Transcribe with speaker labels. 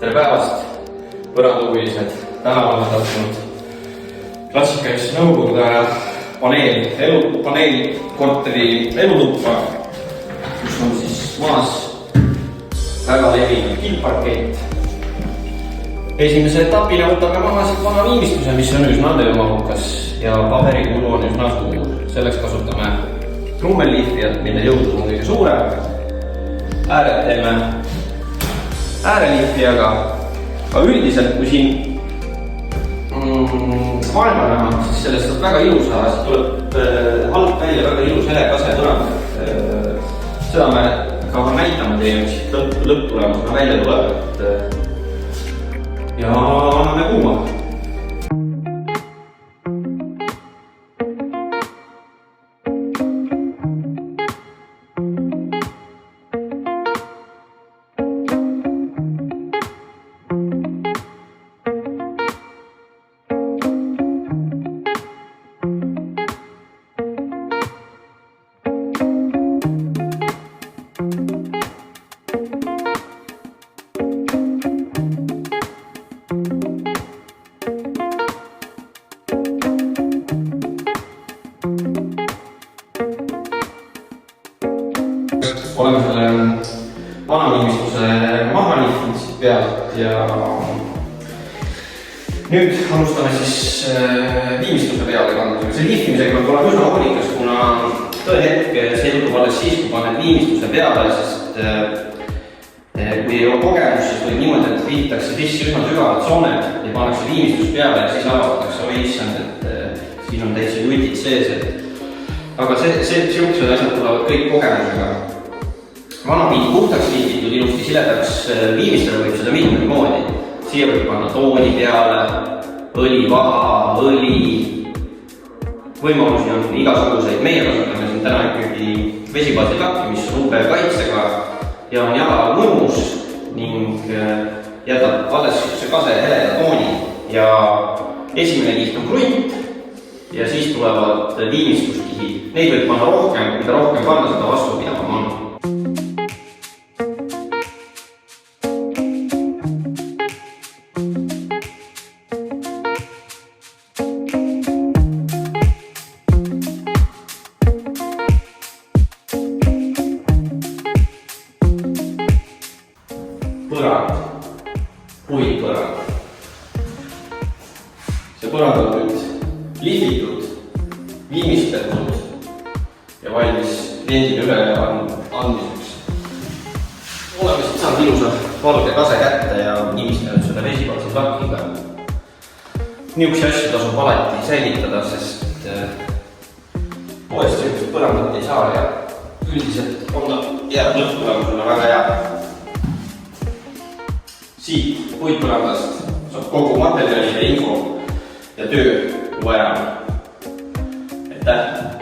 Speaker 1: Tere päevast, põrandahuvilised. Täna oleme tahtnud klassikalisse nõukogude aja paneelkorteri elutuppa, kus on siis maas väga levinud kildparkett. Esimese etapina võtame maha siit vana viimistluse, mis on üsna töömahukas ja paberikulu on üsna suur. Selleks kasutame trummelliifrijat, mille jõudlus on kõige suurem. Ääred teeme ääreliifrijaga, aga üldiselt kui siin maailma näha, siis sellest on väga ilusa, siit tuleb alt välja väga ilus helekase põrand. Seda me ka näitame teile, mis siit lõpptulemusena välja tuleb. Ja anname kuuma. Oleme selle vana viimistluse maha liifinud siit pealt ja nüüd alustame siis viimistluse peale kandmisega. See liifimisega peab olema üsna hoolikas, kuna tõehetk see juhtub alles siis, kui paned viimistluse peale, sest kui ei ole kogemus, siis võib niimoodi, et liitakse sisse üsna sügavad sooned ja pannakse viimistlus peale ja siis arvatakse, oi issand, et siin on täitsa jutid sees. Aga siuksed asjad tulevad kõik kogemusega. Vana piid puhtaks liigitud, ilusti siledaks viimistleda võib seda mitmed moodi. Siia võib panna tooni peale, õlivaha, õli. Võimalusi on igasuguseid. Meie kasutame siin täna ikkagi vesipaadilakki, mis on UV kaitsega ja on jala mõnus ning jätab alles see kase heleda tooni. Ja esimene kiht on krunt ja siis tulevad viimistluskihid. Neid võib panna rohkem, mida rohkem panna, seda vastupidavam on. Põrand, puitpõrand. See põrand on nüüd lihvitud, viimistletud ja valmis kliendile üle andmiseks. Oleme siit saanud ilusa valge kase kätte ja viimistlenud selle vesipaadse lakiga. Niisuguseid asju tasub alati säilitada, sest poest sellist põrandat ei saa ja üldiselt jääb lõpptulemusena väga hea. Siit puitpõrandast saab kogu materjali ja info ja töö uue ära. Aitäh!